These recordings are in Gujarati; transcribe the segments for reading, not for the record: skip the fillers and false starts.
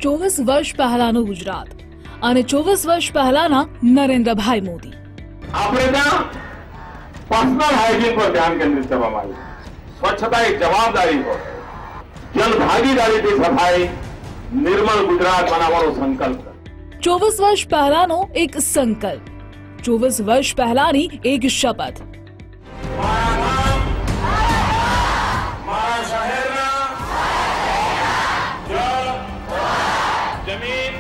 24 વર્ષ પહેલાનું ગુજરાત અને 24 વર્ષ પહેલાના નરેન્દ્રભાઈ મોદી. આપણે ત્યાં પર્સનલ હાઇજીન પર ધ્યાન કેન્દ્રિત કરવામાં આવ્યું. સ્વચ્છતા એક જવાબદારી હોય, જન ભાગીદારીથી સફાઈ, નિર્મળ ગુજરાત બનાવવાનો સંકલ્પ. 24 વર્ષ પહેલાનો એક સંકલ્પ, 24 વર્ષ પહેલાની એક શપથ. જમીન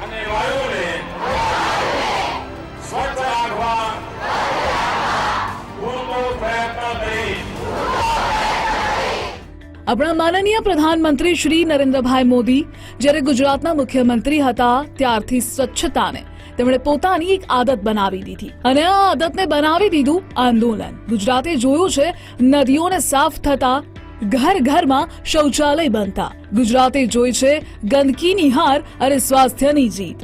અને વાયુને સ્વચ્છ રાખવા પૂરતો પ્રયત્ન કરી. આપણા માનનીય પ્રધાનમંત્રી શ્રી નરેન્દ્રભાઈ મોદી જ્યારે ગુજરાતના મુખ્યમંત્રી હતા ત્યારથી સ્વચ્છતાને તેમણે પોતાની એક આદત બનાવી દીધી અને આ આદતને બનાવી દીધું આંદોલન. ગુજરાતે જોયું છે નદીઓને સાફ થતા, ઘર ઘરમાં શૌચાલય બનતા. ગુજરાતે જોઈ છે ગંદકીની હાર અને સ્વાસ્થ્યની જીત.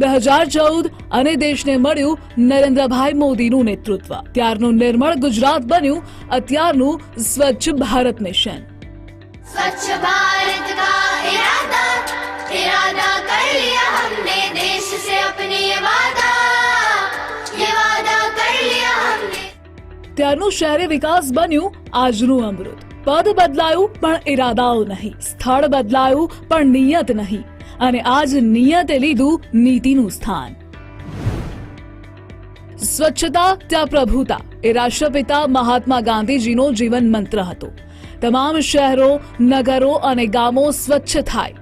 2014 અને દેશને મળ્યું નરેન્દ્રભાઈ મોદીનું નેતૃત્વ. ત્યારનું નિર્મળ ગુજરાત બન્યું અત્યારનું સ્વચ્છ ભારત મિશન. स्वच्छ भारत का इरादा कर लिया हमने देश से अपने ये वादा कर लिया हमने. ત્યારનું શહેરી વિકાસ બન્યું આજનું અમૃત. પદ બદલાયું પણ ઇરાદાઓ નહીં, સ્થળ બદલાયું પણ નિયત નહીં, અને આજ નિયતે લીધું નીતિનું સ્થાન. સ્વચ્છતા ત્યાં પ્રભુતા એ રાષ્ટ્રપિતા મહાત્મા ગાંધીજીનો જીવન મંત્ર હતો. તમામ શહેરો, નગરો અને ગામો સ્વચ્છ થાય,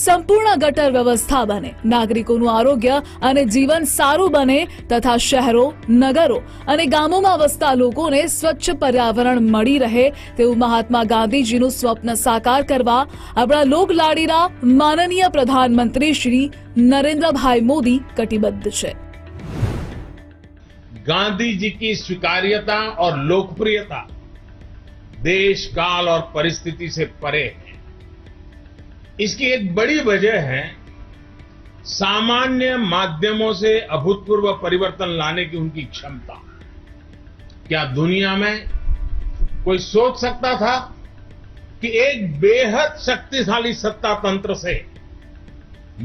સંપૂર્ણ ગટર વ્યવસ્થા બને, નાગરિકોનું આરોગ્ય અને જીવન સારું બને તથા શહેરો, નગરો અને ગામોમાં વસતા લોકોને સ્વચ્છ પર્યાવરણ મળી રહે તેવું મહાત્મા ગાંધીજીનું સ્વપ્ન સાકાર કરવા આપણા લોકલાડીના માનનીય પ્રધાનમંત્રી શ્રી નરેન્દ્રભાઈ મોદી કટિબદ્ધ છે. गांधी जी की स्वीकार्यता और लोकप्रियता देश काल और परिस्थिति से परे है. इसकी एक बड़ी वजह है सामान्य माध्यमों से अभूतपूर्व परिवर्तन लाने की उनकी क्षमता. क्या दुनिया में कोई सोच सकता था कि एक बेहद शक्तिशाली सत्ता तंत्र से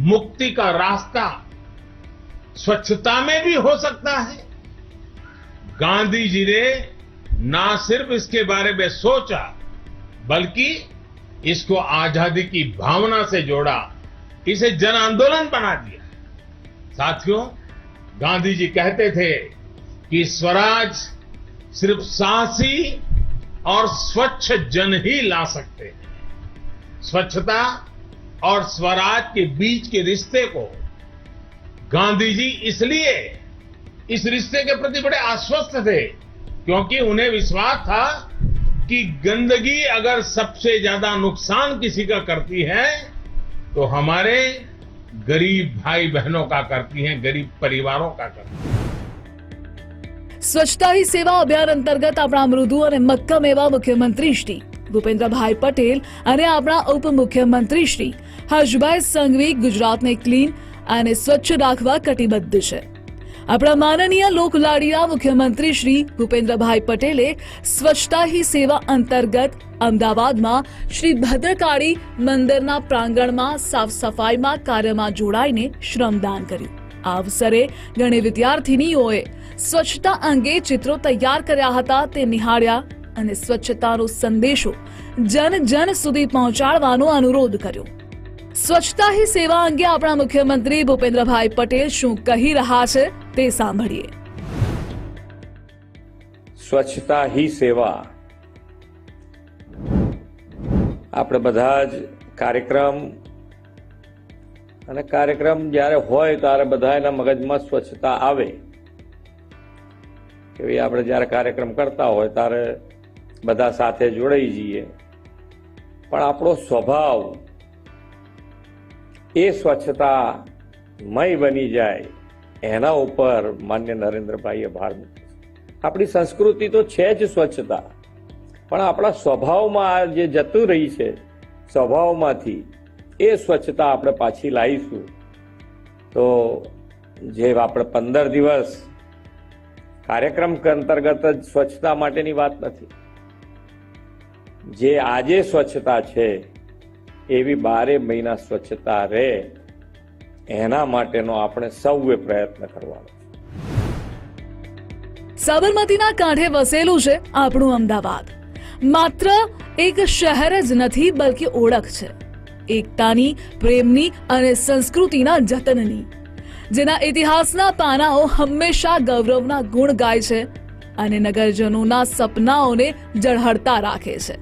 मुक्ति का रास्ता स्वच्छता में भी हो सकता है. गांधी जी ने ना सिर्फ इसके बारे में सोचा बल्कि इसको आजादी की भावना से जोड़ा, इसे जन आंदोलन बना दिया. साथियों, गांधी जी कहते थे कि स्वराज सिर्फ साहसी और स्वच्छ जन ही ला सकते हैं. स्वच्छता और स्वराज के बीच के रिश्ते को गांधी जी इसलिए इस रिश्ते के प्रति बड़े आश्वस्त थे क्योंकि उन्हें विश्वास था कि गंदगी अगर सबसे ज्यादा नुकसान किसी का करती है तो हमारे गरीब भाई बहनों का करती हैं, गरीब परिवारों का करती हैं. સ્વચ્છતા હી સેવા અભિયાન અંતર્ગત આપણા મૃદુ અને મક્કમ એવા મુખ્યમંત્રી શ્રી ભૂપેન્દ્રભાઈ પટેલ અને આપણા ઉપમુખ્યમંત્રી શ્રી હર્ષભાઈ સંઘવી ગુજરાતને ક્લીન અને સ્વચ્છ રાખવા કટિબદ્ધ છે. આપણા માનનીય લોકલાડીના મુખ્યમંત્રી શ્રી ભૂપેન્દ્રભાઈ પટેલે સ્વચ્છતા હી સેવા અંતર્ગત અમદાવાદમાં શ્રી ભદ્રકાળી મંદિરના પ્રાંગણમાં સાફ સફાઈમાં કાર્યમાં જોડાઈને શ્રમદાન કર્યું. આ અવસરે ઘણી વિદ્યાર્થીનીઓએ સ્વચ્છતા અંગે ચિત્રો તૈયાર કર્યા હતા તે નિહાળ્યા અને સ્વચ્છતાનો સંદેશો જન જન સુધી પહોંચાડવાનો અનુરોધ કર્યો. સ્વચ્છતા હી સેવા અંગે આપણા મુખ્યમંત્રી ભૂપેન્દ્રભાઈ પટેલ શું કહી રહ્યા છે તે સાંભળીએ. સ્વચ્છતા હી સેવા આપણે બધા જ કાર્યક્રમ અને કાર્યક્રમ જ્યારે હોય ત્યારે બધા એના મગજમાં સ્વચ્છતા આવે કે ભાઈ આપણે જ્યારે કાર્યક્રમ કરતા હોય ત્યારે બધા સાથે જોડાઈ જઈએ, પણ આપણો સ્વભાવ એ સ્વચ્છતામય બની જાય એના ઉપર માન્ય નરેન્દ્રભાઈએ ભાર મૂક્યો. આપણી સંસ્કૃતિ તો છે જ સ્વચ્છતા, પણ આપણા સ્વભાવમાં આ જે જતું રહી છે સ્વભાવમાંથી એ સ્વચ્છતા આપણે પાછી લાવીશું તો જે આપણે 15 દિવસ કાર્યક્રમ અંતર્ગત જ સ્વચ્છતા માટેની વાત નથી. જે આજે સ્વચ્છતા છે એવી 12 મહિના સ્વચ્છતા રહે, એના માટેનો આપણે સૌએ પ્રયત્ન કરવાનો. સાબરમતીના કાંઠે વસેલું છે આપણું અમદાવાદ. માત્ર એક શહેર જ નથી, બલ્કિ ઓળખ છે એકતાની, પ્રેમની અને સંસ્કૃતિના જતનની, જેના ઇતિહાસના પાનાઓ હંમેશા ગૌરવના ગુણ ગાય છે અને નગરજનોના સપનાઓને ઝળહળતા રાખે છે.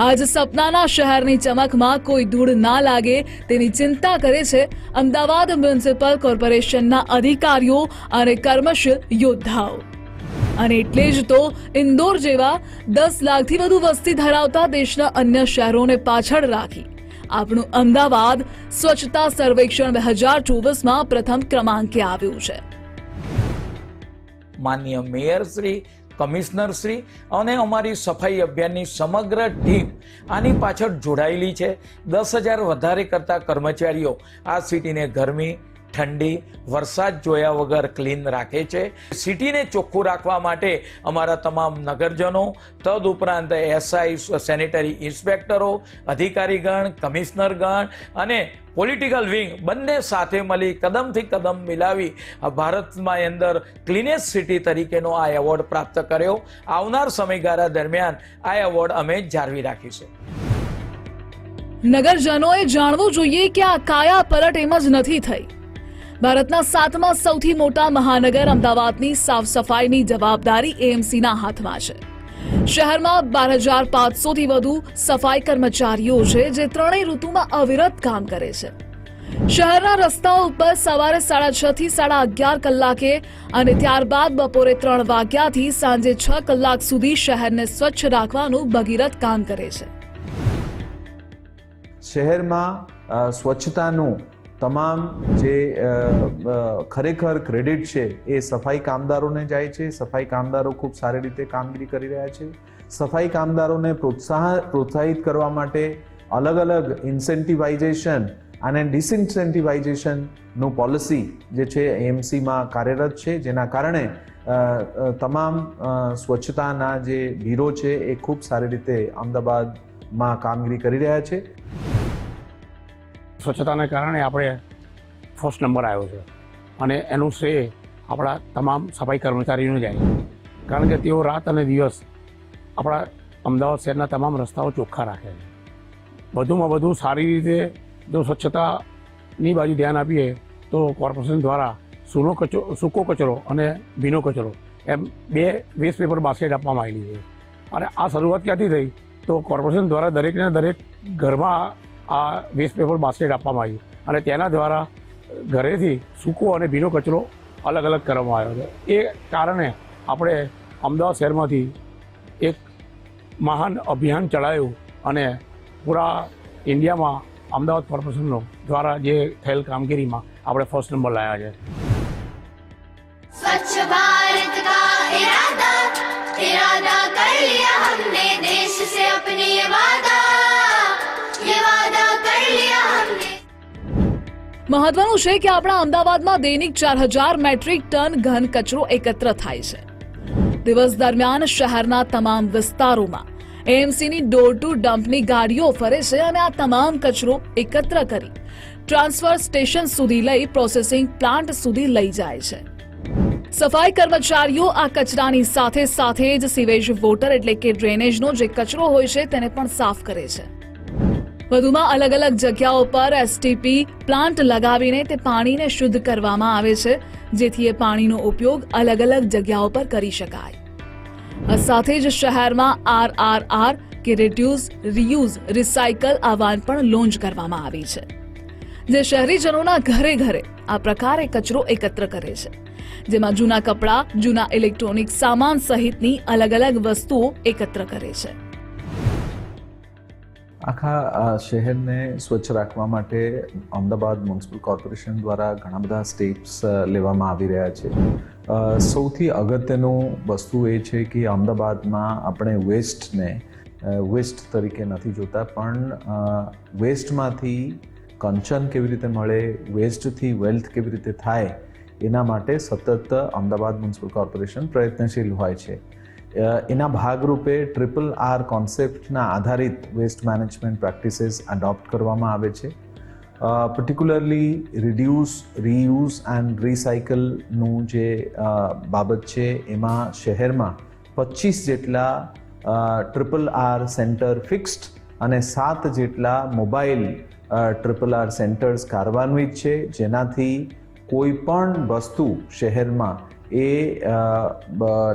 આજ સપનાના શહેરની ચમકમાં કોઈ ધૂળ ના લાગે તેની ચિંતા કરે છે અમદાવાદ મ્યુનિસિપલ કોર્પોરેશનના અધિકારીઓ અને કર્મશીલ યોદ્ધાઓ. અને એટલે જ તો ઇન્દોર જેવા 10 લાખથી વધુ વસ્તી ધરાવતા દેશના અન્ય શહેરોને પાછળ રાખી આપણું અમદાવાદ સ્વચ્છતા સર્વેક્ષણ 2024માં પ્રથમ ક્રમાંકે આવ્યું છે. માનનીય મેયર શ્રી, કમિશનર શ્રી અને અમારી સફાઈ અભિયાનની સમગ્ર ટીમ આની પાછળ જોડાયેલી છે. 10,000 વધારે કરતા કર્મચારીઓ આ સિટીને ગરમી, ઠંડી, વરસાદ જોયા વગર ક્લીન રાખે છે. સિટીને ચોખ્ખું રાખવા માટે અમારા તમામ નગરજનો, તદુપરાંત એસઆઈ, સેનિટરી ઇન્સ્પેક્ટરો, અધિકારીગણ, કમિશનરગણ અને પોલિટિકલ વિંગ બંને સાથે મળી કદમથી કદમ મિલાવી ભારતમાં અંદર ક્લીનેસ્ટ સિટી તરીકેનો આ એવોર્ડ પ્રાપ્ત કર્યો. આવનાર સમયગાળા દરમિયાન આ એવોર્ડ અમે જાળવી રાખીશું. નગરજનોએ જાણવું જોઈએ કે આ કાયા પલટ એમ જ નથી થઈ. ભારતના 7મા સૌથી મોટા મહાનગર અમદાવાદની સાફ સફાઈની જવાબદારી એએમસીના હાથમાં છે. શહેરમાં 12,500થી વધુ સફાઈ કર્મચારીઓ છે જે ત્રણેય ઋતુમાં અવિરત કામ કરે છે. શહેરના રસ્તાઓ ઉપર સવારે 6:30 થી 11:30 કલાકે અને ત્યારબાદ બપોરે 3 વાગ્યાથી સાંજે 6 કલાક સુધી શહેરને સ્વચ્છ રાખવાનું ભગીરથ કામ કરે છે. શહેરમાં સ્વચ્છતાનું તમામ જે ખરેખર ક્રેડિટ છે એ સફાઈ કામદારોને જાય છે. સફાઈ કામદારો ખૂબ સારી રીતે કામગીરી કરી રહ્યા છે. સફાઈ કામદારોને પ્રોત્સાહિત કરવા માટે અલગ અલગ ઇન્સેન્ટિવાઇઝેશન અને ડિસઇન્સેન્ટિવાઇઝેશનનું પોલિસી જે છે એએમસીમાં કાર્યરત છે, જેના કારણે તમામ સ્વચ્છતાના જે બ્યુરો છે એ ખૂબ સારી રીતે અમદાવાદમાં કામગીરી કરી રહ્યા છે. સ્વચ્છતાને કારણે આપણે ફર્સ્ટ નંબર આવ્યો છે અને એનું શ્રેય આપણા તમામ સફાઈ કર્મચારીઓને જાય, કારણ કે તેઓ રાત અને દિવસ આપણા અમદાવાદ શહેરના તમામ રસ્તાઓ ચોખ્ખા રાખે છે. વધુમાં વધુ સારી રીતે જો સ્વચ્છતાની બાજુ ધ્યાન આપીએ તો કોર્પોરેશન દ્વારા સૂકો કચરો અને ભીનો કચરો એમ 2 વેસ્ટ પેપર બાસ્કેટ આપવામાં આવેલી છે. અને આ શરૂઆત ક્યાંથી થઈ તો કોર્પોરેશન દ્વારા દરેકને દરેક ઘરમાં આ વેસ્ટ પેપર બાસ્કેટ આપવામાં આવી અને તેના દ્વારા ઘરેથી સૂકો અને ભીનો કચરો અલગ અલગ કરવામાં આવ્યો છે. એ કારણે આપણે અમદાવાદ શહેરમાંથી એક મહાન અભિયાન ચલાવ્યું અને પૂરા ઇન્ડિયામાં અમદાવાદ કોર્પોરેશનનો દ્વારા જે થયેલ કામગીરીમાં આપણે ફર્સ્ટ નંબર લાવ્યા છે. स्वच्छ भारत का इरादा इरादा कर लिया हमने देश से अपने ये वादा कर लिया हमने. મહત્વનું છે કે આપણા અમદાવાદમાં દૈનિક 4,000 મેટ્રિક ટન ઘન કચરો એકત્ર થાય છે. દિવસ દરમિયાન શહેરના તમામ વિસ્તારોમાં એએમસીની ડોર ટુ ડમ્પની ગાડીઓ ફરે છે અને આ તમામ કચરો એકત્ર કરી ટ્રાન્સફર સ્ટેશન સુધી લઈ પ્રોસેસિંગ પ્લાન્ટ સુધી લઈ જાય છે. સફાઈ કર્મચારીઓ આ કચરાની સાથે સાથે જ સીવેજ વોટર એટલે કે ડ્રેનેજનો જે કચરો હોય છે તેને પણ સાફ કરે છે. વધુમાં અલગ અલગ જગ્યાઓ પર એસટીપી પ્લાન્ટ લગાવીને તે પાણીને શુદ્ધ કરવામાં આવે છે, જેથી એ પાણીનો ઉપયોગ અલગ અલગ જગ્યાઓ પર કરી શકાય. આ સાથે જ શહેરમાં RRR કે રિડ્યુસ, રીયુઝ, રિસાયકલ આ વાન પણ લોન્ચ કરવામાં આવી છે, જે શહેરીજનોના ઘરે ઘરે આ પ્રકારે કચરો એકત્ર કરે છે, જેમાં જૂના કપડાં, જૂના ઇલેક્ટ્રોનિક સામાન સહિતની અલગ અલગ વસ્તુઓ એકત્ર કરે છે. આખા શહેરને સ્વચ્છ રાખવા માટે અમદાવાદ મ્યુનિસિપલ કોર્પોરેશન દ્વારા ઘણા બધા સ્ટેપ્સ લેવામાં આવી રહ્યા છે. સૌથી અગત્યનું વસ્તુ એ છે કે અમદાવાદમાં આપણે વેસ્ટ તરીકે નથી જોતા, પણ વેસ્ટમાંથી કંચન કેવી રીતે મળે, વેસ્ટથી વેલ્થ કેવી રીતે થાય, એના માટે સતત અમદાવાદ મ્યુનિસિપલ કોર્પોરેશન પ્રયત્નશીલ હોય છે. એના ભાગરૂપે RRR કોન્સેપ્ટના આધારિત વેસ્ટ મેનેજમેન્ટ પ્રેક્ટિસીસ એડોપ્ટ કરવામાં આવે છે. પર્ટિક્યુલરલી રિડ્યુસ, રીયુઝ એન્ડ રિસાયકલનું જે બાબત છે એમાં શહેરમાં 25 જેટલા RRR સેન્ટર ફિક્સ્ડ અને 7 જેટલા મોબાઈલ RRR સેન્ટર્સ કાર્યાન્વિત છે, જેનાથી કોઈ પણ વસ્તુ શહેરમાં એ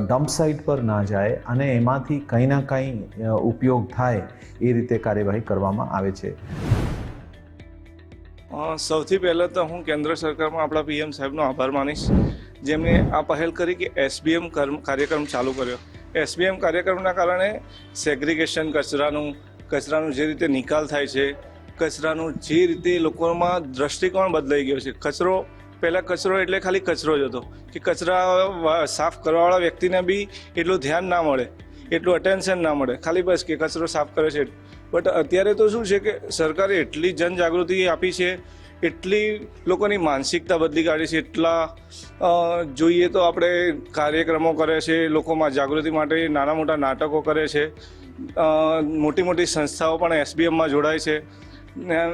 ડમ્પ સાઇટ પર ના જાય અને એમાંથી કંઈ ના કંઈ ઉપયોગ થાય એ રીતે કાર્યવાહી કરવામાં આવે છે. સૌથી પહેલાં તો હું કેન્દ્ર સરકારમાં આપણા PM સાહેબનો આભાર માનીશ, જેમણે આ પહેલ કરી કે SBM કાર્યક્રમ ચાલુ કર્યો. SBM કાર્યક્રમના કારણે સેગ્રિગેશન કચરાનું જે રીતે નિકાલ થાય છે, કચરાનું જે રીતે લોકોમાં દ્રષ્ટિકોણ બદલાઈ ગયો છે. પહેલાં કચરો એટલે ખાલી કચરો જ હતો કે કચરા સાફ કરવાવાળા વ્યક્તિને બી એટલું ધ્યાન ના મળે, એટલું અટેન્શન ના મળે, ખાલી બસ કે કચરો સાફ કરે છે. બટ અત્યારે તો શું છે કે સરકારે એટલી જનજાગૃતિ આપી છે, એટલી લોકોની માનસિકતા બદલી કાઢી છે, એટલા જોઈએ તો આપણે કાર્યક્રમો કરે છે, લોકોમાં જાગૃતિ માટે નાના મોટા નાટકો કરે છે, મોટી મોટી સંસ્થાઓ પણ SBMમાં જોડાય છે,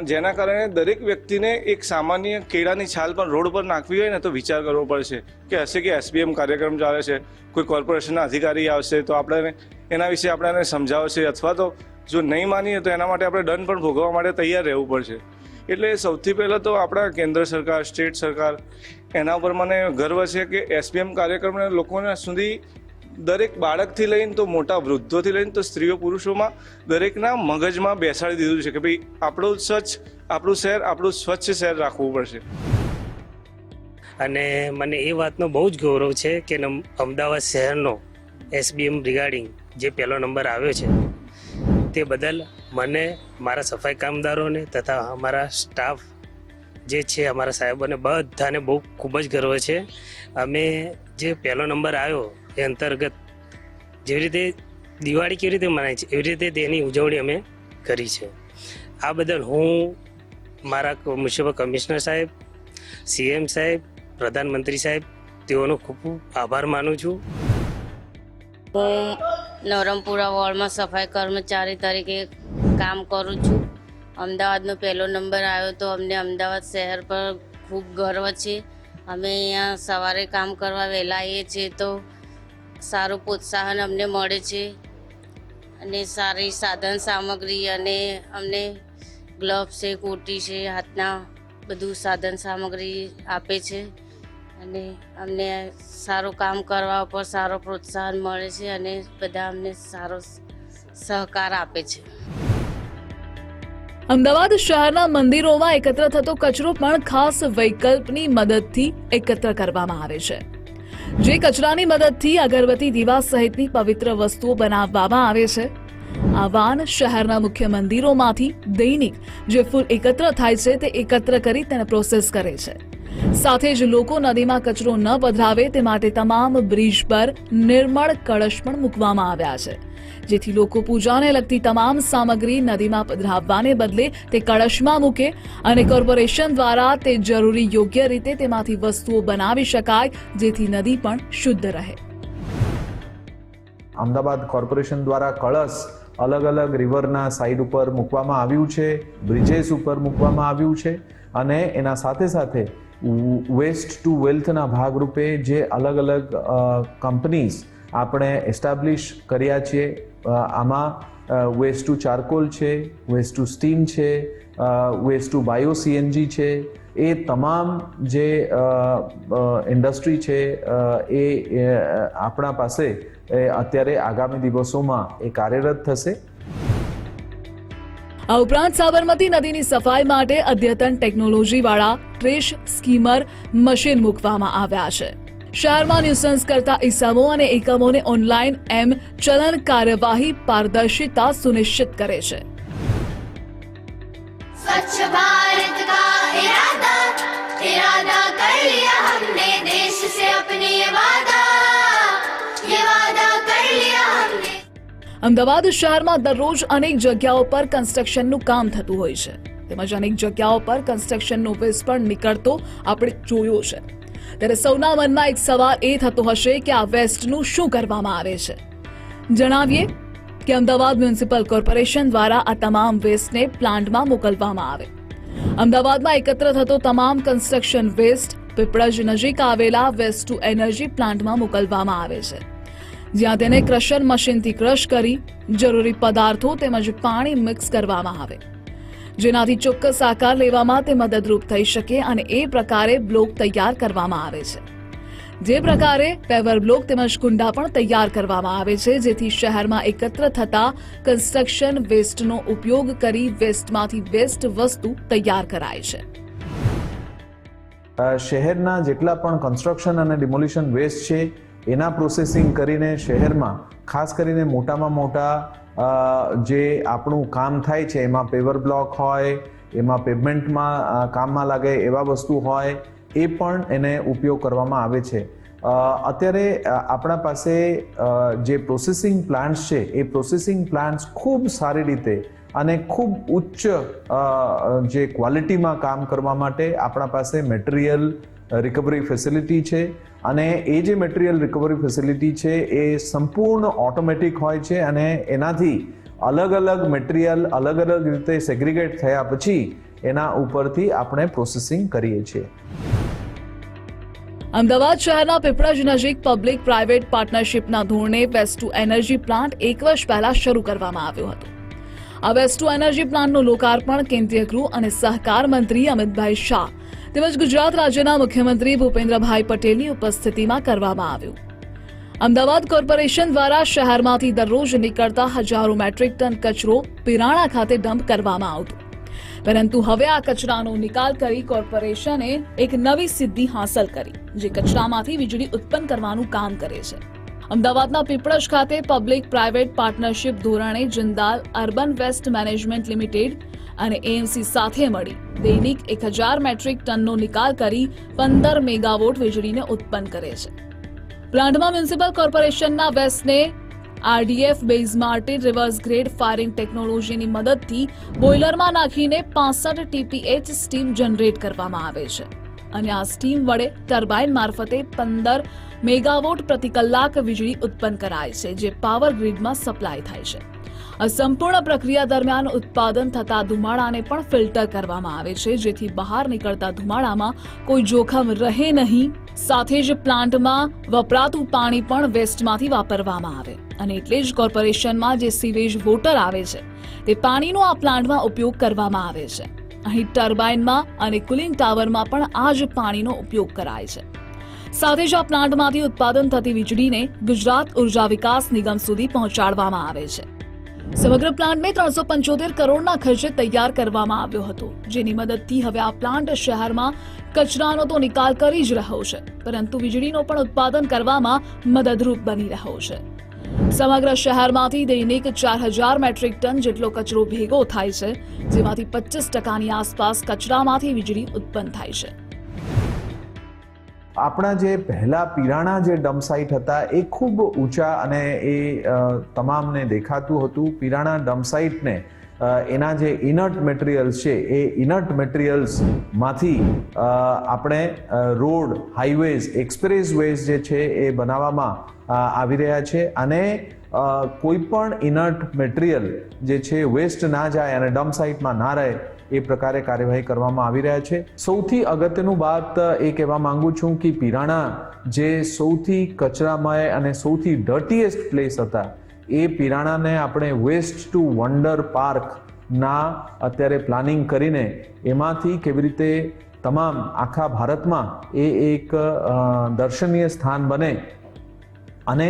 જેના કારણે દરેક વ્યક્તિને એક સામાન્ય કેળાની છાલ પણ રોડ પર નાખવી હોય ને તો વિચાર કરવો પડશે કે હશે કે SBM કાર્યક્રમ ચાલે છે, કોઈ કોર્પોરેશનના અધિકારી આવશે તો આપણે એના વિશે આપણે સમજાવશે, અથવા તો જો નહીં માનીએ તો એના માટે આપણે દંડ પણ ભોગવવા માટે તૈયાર રહેવું પડશે. એટલે સૌથી પહેલાં તો આપણા કેન્દ્ર સરકાર, સ્ટેટ સરકાર, એના ઉપર મને ગર્વ છે કે SBM કાર્યક્રમને લોકોના સુધી દરેક બાળકથી લઈને તો મોટા વૃદ્ધોથી લઈને તો સ્ત્રીઓ પુરુષોમાં દરેકના મગજમાં બેસાડી દીધું છે કે ભાઈ આપણું શહેર આપણું સ્વચ્છ શહેર રાખવું પડશે. અને મને એ વાતનો બહુ જ ગૌરવ છે કે અમદાવાદ શહેરનો SBM રિગાર્ડિંગ જે પહેલો નંબર આવ્યો છે તે બદલ મને, મારા સફાઈ કામદારોને તથા અમારા સ્ટાફ જે છે, અમારા સાહેબોને બધાને બહુ ખૂબ જ ગર્વ છે. અમે જે પહેલો નંબર આવ્યો એ અંતર્ગત જેવી રીતે દિવાળી કેવી રીતે મનાય છે એવી રીતે તેની ઉજવણી અમે કરી છે. આ બદલ હું મારા મ્યુનિસિપલ કમિશનર સાહેબ, CM સાહેબ, પ્રધાનમંત્રી સાહેબ તેઓનો ખૂબ ખૂબ આભાર માનું છું. હું નવરંગપુરા વોર્ડમાં સફાઈ કર્મચારી તરીકે કામ કરું છું. અમદાવાદનો પહેલો નંબર આવ્યો તો અમને અમદાવાદ શહેર પર ખૂબ ગર્વ છે. અમે અહીંયા સવારે કામ કરવા વહેલા આવીએ છીએ તો સારું પ્રોત્સાહન અમને મળે છે અને સારી સાધન સામગ્રી અને અમને ગ્લવ્સ છે, કોટી છે, હાથના બધું સાધન સામગ્રી આપે છે અને અમને સારું કામ કરવા ઉપર સારો પ્રોત્સાહન મળે છે અને બધા અમને સારો સહકાર આપે છે. અમદાવાદ શહેરના મંદિરોમાં એકત્ર થતો કચરો પણ ખાસ વૈકલ્પની મદદથી એકત્ર કરવામાં આવે છે. જે કચરાની મદદથી અગરબત્તી, દીવા સહિતની પવિત્ર વસ્તુઓ બનાવવામાં આવે છે. આ વાન શહેરના મુખ્ય મંદિરોમાંથી દૈનિક જે ફૂલ એકત્ર થાય છે તે એકત્ર કરી તેને પ્રોસેસ કરે છે. સાથે જ લોકો નદીમાં કચરો ન પધરાવે તે માટે તમામ બ્રિજ પર નિર્મળ કળશ પણ મૂકવામાં આવ્યા છે, જેથી લોકો પૂજાને લગતી તમામ સામગ્રી નદીમાં પધરાવવાને બદલે તે કળશમાં મૂકે અને કોર્પોરેશન દ્વારા તે જરૂરી યોગ્ય રીતે તેમાંથી વસ્તુઓ બનાવી શકાય, જેથી નદી પણ શુદ્ધ રહે. અમદાવાદ કોર્પોરેશન દ્વારા કળશ અલગ અલગ રિવરના સાઈડ ઉપર મૂકવામાં આવ્યું છે, બ્રિજેસ ઉપર મૂકવામાં આવ્યું છે અને એના સાથે સાથે વેસ્ટ ટુ વેલ્થના ભાગરૂપે જે અલગ અલગ કંપનીઝ આપણે એસ્ટાબ્લિશ કર્યા છે. આમાં વેસ્ટ ટુ ચારકોલ છે, વેસ્ટ ટુ સ્ટીમ છે, વેસ્ટ ટુ બાયો CNG છે. એ તમામ જે ઇન્ડસ્ટ્રી છે એ આપણા પાસે અત્યારે આગામી દિવસોમાં એ કાર્યરત થશે. આ ઉપરાંત સાબરમતી નદીની સફાઈ માટે અદ્યતન ટેકનોલોજીવાળા ટ્રેશ સ્કીમર મશીન મૂકવામાં આવ્યા છે. શહેરમાં ન્યુસન્સ કરતા ઇસમો અને એકમોને ઓનલાઈન ચલન કાર્યવાહી પારદર્શિતા સુનિશ્ચિત કરે છે. स्वच्छ भारत का इरादा कर लिया हमने देश से अपने ये वादा कर लिया हमने. અમદાવાદ શહેરમાં દરરોજ અનેક જગ્યાઓ પર કન્સ્ટ્રક્શનનું કામ થતું હોય છે, તેમજ અનેક જગ્યાઓ પર કન્સ્ટ્રક્શનનો વેસ્ટ પણ નીકળતો આપણે જોયો છે. ત્યારે સૌના મનમાં એક સવાલ એ થતો હશે કે આ વેસ્ટનું શું કરવામાં આવે છે. જણાવીએ કે અમદાવાદ મ્યુનિસિપલ કોર્પોરેશન દ્વારા આ તમામ વેસ્ટને પ્લાન્ટમાં મોકલવામાં આવે. અમદાવાદમાં એકત્ર થતો તમામ કન્સ્ટ્રક્શન વેસ્ટ પીપળજ નજીક આવેલા વેસ્ટ ટુ એનર્જી પ્લાન્ટમાં મોકલવામાં આવે છે, જ્યાં તેને ક્રશર મશીનથી ક્રશ કરી જરૂરી પદાર્થો તેમજ પાણી મિક્સ કરવામાં આવે, જેનાથી ચોક્કસ આકાર લેવામાં તે મદદરૂપ થઈ શકે અને એ પ્રકારે બ્લોક તૈયાર કરવામાં આવે છે. જે પ્રકારે પેવર બ્લોક તેમજ કુંડા પણ તૈયાર કરવામાં આવે છે, જેથી શહેરમાં એકત્ર થતા કન્સ્ટ્રક્શન વેસ્ટનો ઉપયોગ કરી વેસ્ટમાંથી બેસ્ટ વસ્તુ તૈયાર કરાય છે. શહેરના જેટલા પણ કન્સ્ટ્રક્શન અને ડિમોલિશન વેસ્ટ છે એના પ્રોસેસિંગ કરીને શહેરમાં ખાસ કરીને મોટામાં મોટા જે આપણું કામ થાય છે એમાં પેવર બ્લોક હોય, એમાં પેવમેન્ટમાં કામમાં લાગે એવા વસ્તુ હોય, એ પણ એને ઉપયોગ કરવામાં આવે છે. અત્યારે આપણા પાસે જે પ્રોસેસિંગ પ્લાન્ટ્સ છે એ પ્રોસેસિંગ પ્લાન્ટ્સ ખૂબ સારી રીતે અને ખૂબ ઉચ્ચ જે ક્વોલિટીમાં કામ કરવા માટે આપણા પાસે મટીરિયલ રિકવરી ફેસિલિટી છે, અને એ જે મટીરિયલ રિકવરી ફેસિલિટી છે એ સંપૂર્ણ ઓટોમેટિક હોય છે, અને એનાથી અલગ અલગ મટીરિયલ અલગ અલગ રીતે સેગ્રીગેટ થયા પછી એના ઉપરથી આપણે પ્રોસેસિંગ કરીએ છીએ. અમદાવાદ શહેરના પીપળજ નજીક પબ્લિક પ્રાઇવેટ પાર્ટનરશિપના ધોરણે વેસ્ટ ટુ એનર્જી પ્લાન્ટ 1 વર્ષ પહેલા શરૂ કરવામાં આવ્યો હતો. આ વેસ્ટ ટુ એનર્જી પ્લાન્ટનું લોકાર્પણ કેન્દ્રીય ગૃહ અને સહકાર મંત્રી અમિતભાઈ શાહ તેમજ ગુજરાત રાજ્યના મુખ્યમંત્રી ભૂપેન્દ્રભાઈ પટેલની ઉપસ્થિતિમાં કરવામાં આવ્યું. અમદાવાદ કોર્પોરેશન દ્વારા શહેરમાંથી દરરોજ નીકળતા હજારો મેટ્રિક ટન કચરો પિરાણા ખાતે ડમ્પ કરવામાં આવતો, પરંતુ હવે આ કચરાનો નિકાલ કરી કોર્પોરેશને એક નવી સિદ્ધિ હાંસલ કરી, જે કચરામાંથી વીજળી ઉત્પન્ન કરવાનું કામ કરે છે. અમદાવાદના પીપળજ ખાતે પબ્લિક પ્રાઇવેટ પાર્ટનરશિપ ધોરણે Jindal urban waste management limited અને એએમસી સાથે મળી દૈનિક 1000 મેટ્રિક ટનનો નિકાલ કરી 15 મેગાવોટ વીજળીને ઉત્પન્ન કરે છે. પ્લાન્ટમાં મ્યુનિસિપલ કોર્પોરેશનના વેસ્ટને RDF base Martin reverse grate firing ટેકનોલોજીની મદદથી બોઇલરમાં નાખીને 65 ટીપીએચ સ્ટીમ જનરેટ કરવામાં આવે છે, અને આ સ્ટીમ વડે ટર્બાઇન મારફતે 15 મેગાવોટ પ્રતિ કલાક વીજળી ઉત્પન્ન કરાય છે, જે પાવર ગ્રીડમાં સપ્લાય થાય છે. આ સંપૂર્ણ પ્રક્રિયા દરમિયાન ઉત્પાદન થતા ધુમાડાને પણ ફિલ્ટર કરવામાં આવે છે, જેથી બહાર નીકળતા ધુમાડામાં કોઈ જોખમ રહે નહીં. સાથે જ પ્લાન્ટમાં વપરાતું પાણી પણ વેસ્ટમાંથી વાપરવામાં આવે, અને એટલે જ કોર્પોરેશનમાં જે સીવેજ વોટર આવે છે તે પાણીનો આ પ્લાન્ટમાં ઉપયોગ કરવામાં આવે છે. અહીં ટર્બાઇનમાં અને કુલિંગ ટાવરમાં પણ આ જ પાણીનો ઉપયોગ કરાય છે. સાથે જ આ પ્લાન્ટમાંથી ઉત્પાદન થતી વીજળીને ગુજરાત ઉર્જા વિકાસ નિગમ સુધી પહોંચાડવામાં આવે છે. સમગ્ર પ્લાન્ટને 375 કરોડના ખર્ચે તૈયાર કરવામાં આવ્યો હતો, જેની મદદથી હવે આ પ્લાન્ટ શહેરમાં કચરાનો તો નિકાલ કરી જ રહ્યો છે, પરંતુ વીજળીનો પણ ઉત્પાદન કરવામાં મદદરૂપ બની રહ્યો છે. સમગ્ર શહેરમાંથી દૈનિક 4000 મેટ્રિક ટન જેટલો કચરો ભેગો થાય છે, જેમાંથી 25% આસપાસ કચરામાંથી વીજળી ઉત્પન્ન થાય છે. આપણા જે પહેલા પિરાણા જે ડમ્પ સાઇટ હતા એ ખૂબ ઊંચા અને એ તમામને દેખાતું હતું. પિરાણા ડમ્પ સાઇટને એના જે ઇનર્ટ મટીરિયલ્સ છે એ ઇનર્ટ મટીરિયલ્સમાંથી આપણે રોડ, હાઈવેઝ, એક્સપ્રેસ વેઝ જે છે એ બનાવવામાં આવી રહ્યા છે, અને કોઈ પણ ઇનર્ટ મટીરિયલ જે છે વેસ્ટ ના જાય અને ડમ્પ સાઇટમાં ના રહે એ પ્રકારે કાર્યવાહી કરવામાં આવી રહ્યા છે. સૌથી અગત્યનું વાત એ કહેવા માંગુ છું કે પિરાણા જે સૌથી કચરામય અને સૌથી ડર્ટીએસ્ટ પ્લેસ હતા, એ પિરાણાને આપણે વેસ્ટ ટુ વન્ડર પાર્કના અત્યારે પ્લાનિંગ કરીને એમાંથી કેવી રીતે તમામ આખા ભારતમાં એ એક દર્શનીય સ્થાન બને અને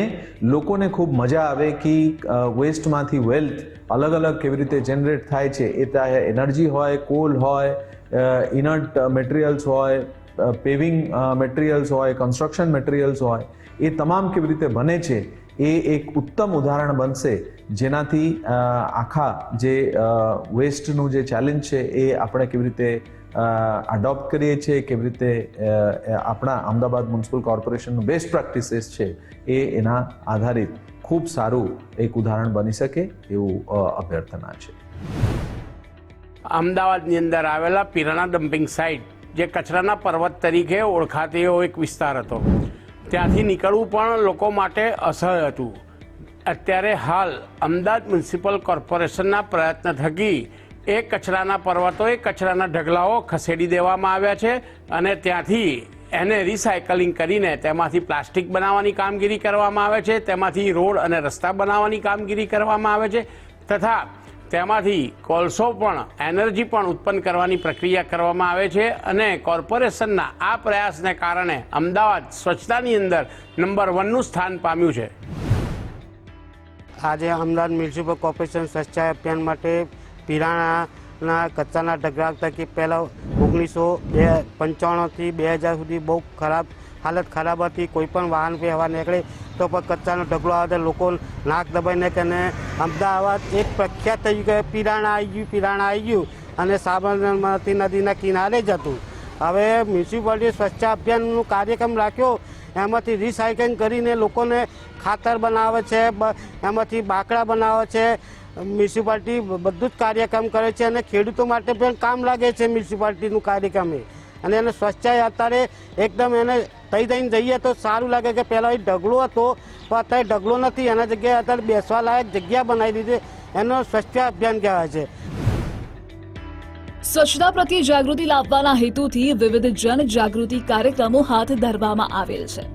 લોકોને ખૂબ મજા આવે કે વેસ્ટમાંથી વેલ્થ અલગ અલગ કેવી રીતે જનરેટ થાય છે. એ ચાહે એનર્જી હોય, કોલ હોય, ઇનર્ટ મટીરિયલ્સ હોય, પેવિંગ મટીરિયલ્સ હોય, કન્સ્ટ્રક્શન મટીરિયલ્સ હોય, એ તમામ કેવી રીતે બને છે એ એક ઉત્તમ ઉદાહરણ બનશે, જેનાથી આખા જે વેસ્ટનું જે ચેલેન્જ છે એ આપણે કેવી રીતે અડોપ્ટ કરીએ છીએ, કેવી રીતે આપણા અમદાવાદ મ્યુનિસિપલ કોર્પોરેશનનું બેસ્ટ પ્રેક્ટિસીસ છે એ એના આધારિત ખૂબ સારું એક ઉદાહરણ બની શકે એવું અભ્યર્થના છે. અમદાવાદની અંદર આવેલા પિરાણા ડમ્પિંગ સાઇટ જે કચરાના પર્વત તરીકે ઓળખાતો એક વિસ્તાર હતો, ત્યાંથી નીકળવું પણ લોકો માટે અસહ્ય હતું. અત્યારે હાલ અમદાવાદ મ્યુનિસિપલ કોર્પોરેશનના પ્રયત્ન થકી એ કચરાના પર્વતો, એ કચરાના ઢગલાઓ ખસેડી દેવામાં આવ્યા છે અને ત્યાંથી એને રિસાયકલિંગ કરીને તેમાંથી પ્લાસ્ટિક બનાવવાની કામગીરી કરવામાં આવે છે, તેમાંથી રોડ અને રસ્તા બનાવવાની કામગીરી કરવામાં આવે છે તથા તેમાંથી કોલસો પણ, એનર્જી પણ ઉત્પન્ન કરવાની પ્રક્રિયા કરવામાં આવે છે અને કોર્પોરેશનના આ પ્રયાસને કારણે અમદાવાદ સ્વચ્છતાની અંદર નંબર 1નું સ્થાન પામ્યું છે. આજે અમદાવાદ મ્યુનિસિપલ કોર્પોરેશન સ્વચ્છતા અભિયાન માટે પીરાણાના કચરાના ઢગલા થકી પહેલાં 1995થી 2000 સુધી બહુ હાલત ખરાબ હતી. કોઈ પણ વાહન વ્યવહાર નીકળે તો પણ કચરાનો ઢગલો આવે, લોકો નાક દબાઈને કે અમદાવાદ એક પ્રખ્યાત થઈ ગયું કે પીરાણા આવી ગયું અને સાબરમતી નદીના કિનારે જ હતું. હવે મ્યુનિસિપાલિટી સ્વચ્છતા અભિયાનનો કાર્યક્રમ રાખ્યો, એમાંથી રિસાયકલિંગ કરીને લોકોને ખાતર બનાવે છે, એમાંથી બાકડા બનાવે છે. મ્યુનિસિપાલિટી બધું જ કાર્યક્રમ કરે છે અને ખેડૂતો માટે પણ કામ લાગે છે મ્યુનિસિપાલિટીનું કાર્યક્રમ અને એને સ્વચ્છતા અત્યારે એકદમ એને થઈને જઈએ તો સારું લાગે કે પહેલાં એ ઢગલો હતો પણ અત્યારે ઢગલો નથી, એના જગ્યાએ અત્યારે બેસવા લાયક જગ્યા બનાવી દીધી, એનો સ્વચ્છતા અભિયાન કહેવાય છે. સ્વચ્છતા પ્રત્યે જાગૃતિ લાવવાના હેતુથી વિવિધ જનજાગૃતિ કાર્યક્રમો હાથ ધરવામાં આવેલ છે,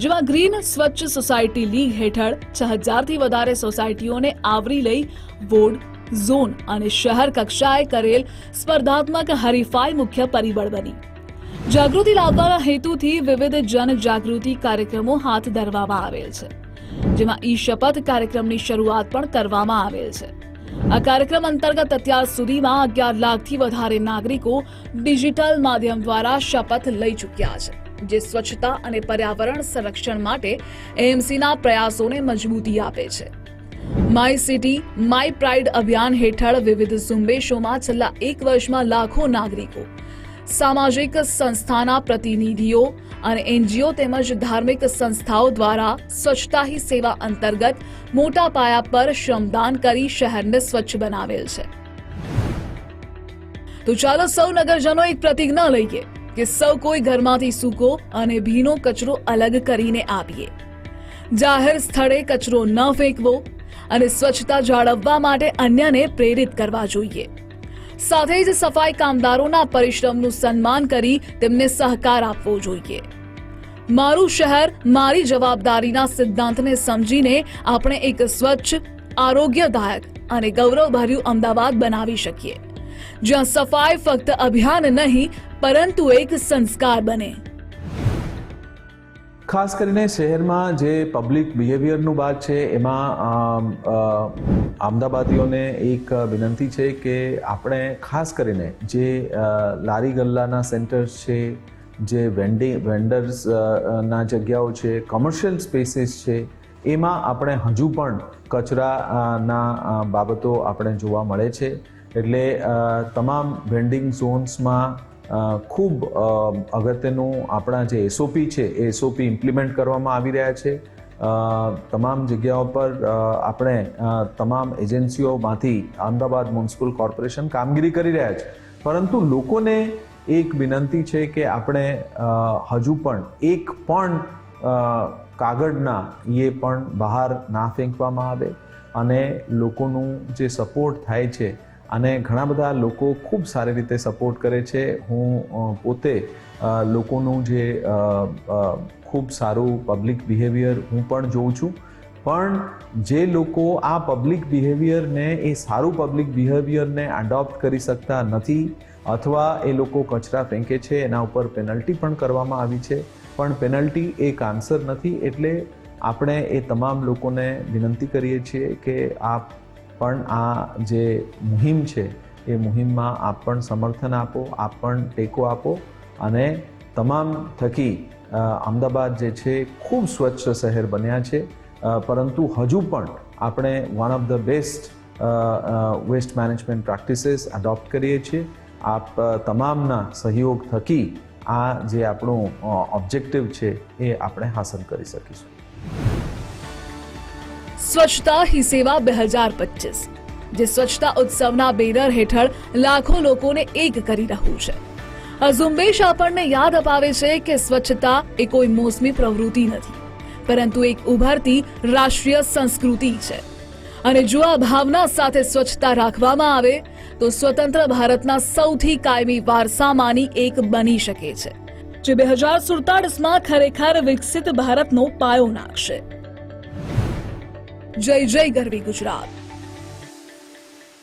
જેમાં ગ્રીન સ્વચ્છ સોસાયટી લીગ હેઠળ 6000થી વધારે સોસાયટીઓને આવરી લઈ વોર્ડ, ઝોન અને શહેર કક્ષાએ કરેલ સ્પર્ધાત્મક હરીફાઈ મુખ્ય પરિબળ બની. જાગૃતિ લાવવાના હેતુથી વિવિધ જનજાગૃતિ કાર્યક્રમો હાથ ધરવામાં આવેલ છે, જેમાં ઈ શપથ કાર્યક્રમની શરૂઆત પણ કરવામાં આવેલ છે. આ કાર્યક્રમ અંતર્ગત અત્યાર સુધીમાં 11 લાખથી વધારે નાગરિકો ડિજિટલ માધ્યમ દ્વારા શપથ લઈ ચૂક્યા છે, જે સ્વચ્છતા અને પર્યાવરણ સંરક્ષણ માટે એએમસીના પ્રયાસોને મજબૂતી આપે છે. માય સિટી માય પ્રાઇડ અભિયાન હેઠળ વિવિધ ઝુંબેશોમાં છેલ્લા 1 વર્ષમાં લાખો નાગરિકો, સામાજિક સંસ્થાના પ્રતિનિધિઓ અને એનજીઓ તેમજ ધાર્મિક સંસ્થાઓ દ્વારા સ્વચ્છતા હી સેવા અંતર્ગત મોટા પાયા પર શ્રમદાન કરી શહેરને સ્વચ્છ બનાવેલ છે. તો ચાલો સૌ નગરજનો એક પ્રતિજ્ઞા લઈએ કે સૌ કોઈ ઘરમાંથી સૂકો અને ભીનો કચરો અલગ કરીને આપીએ, જાહેર સ્થળે કચરો ન ફેંકવો અને સ્વચ્છતા જાળવવા માટે અન્યને પ્રેરિત કરવા જોઈએ. સાથે જ સફાઈ કામદારોના પરિશ્રમનું સન્માન કરી તેમને સહકાર આપવો જોઈએ. મારું શહેર મારી જવાબદારીના સિદ્ધાંતને સમજીને આપણે એક સ્વચ્છ, આરોગ્યદાયક અને ગૌરવભર્યું અમદાવાદ બનાવી શકીએ, જ્યાં સફાઈ ફક્ત અભિયાન નહીં પરંતુ એક સંસ્કાર બને. ખાસ કરીને શહેરમાં જે પબ્લિક બિહેવિયરનું વાત છે એમાં અમદાવાદીઓને એક વિનંતી છે કે આપણે ખાસ કરીને જે લારી ગલ્લાના સેન્ટર્સ છે, જે વેન્ડર્સ ના જગ્યાઓ છે, કોમર્શિયલ સ્પેસીસ છે, એમાં આપણે હજુ પણ કચરાના બાબતો આપણે જોવા મળે છે. એટલે તમામ વેન્ડિંગ ઝોન્સમાં ખૂબ અગત્યનું આપણા જે એસઓપી છે એ એસઓપી ઇમ્પ્લિમેન્ટ કરવામાં આવી રહ્યા છે. તમામ જગ્યાઓ પર આપણે તમામ એજન્સીઓમાંથી અમદાવાદ મ્યુનિસિપલ કોર્પોરેશન કામગીરી કરી રહ્યા છે, પરંતુ લોકોને એક વિનંતી છે કે આપણે હજુ પણ એક પણ કાગળના એ પણ બહાર ના ફેંકવામાં આવે અને લોકોનું જે સપોર્ટ થાય છે અને ઘણા બધા લોકો ખૂબ સારી રીતે સપોર્ટ કરે છે. હું પોતે લોકોનું જે ખૂબ સારું પબ્લિક બિહેવિયર હું પણ જોઉં છું, પણ જે લોકો આ પબ્લિક બિહેવિયરને એ સારું પબ્લિક બિહેવિયરને એડોપ્ટ કરી શકતા નથી અથવા એ લોકો કચરા ફેંકે છે, એના ઉપર પેનલ્ટી પણ કરવામાં આવી છે, પણ પેનલ્ટી એક આન્સર નથી. એટલે આપણે એ તમામ લોકોને વિનંતી કરીએ છીએ કે આપ પણ આ જે મુહિમ છે એ મુહિમમાં આપ પણ સમર્થન આપો, આપ પણ ટેકો આપો અને તમામ થકી અમદાવાદ જે છે ખૂબ સ્વચ્છ શહેર બન્યા છે, પરંતુ હજુ પણ આપણે one of the best waste management practices adopt કરીએ છીએ. આપ તમામના સહયોગ થકી આ જે આપણું ઓબ્જેક્ટિવ છે એ આપણે હાંસલ કરી શકીશું. સ્વચ્છતા હી સેવા 2025 જે સ્વચ્છતા ઉત્સવના બેનર હેઠળ લાખો લોકોને એક કરી રહ્યું છે. આ ઝુંબેશ આપણને યાદ અપાવે છે કે સ્વચ્છતા એ કોઈ મોસમી પ્રવૃત્તિ નથી, પરંતુ એક ઉભરતી રાષ્ટ્રીય સંસ્કૃતિ છે. અને જો આ ભાવના સાથે સ્વચ્છતા રાખવામાં આવે તો સ્વતંત્ર ભારતના સૌથી કાયમી વારસામાંની એક બની શકે છે, જે 2047માં ખરેખર વિકસિત ભારતનો પાયો નાખશે. જય જય ગરવી ગુજરાત.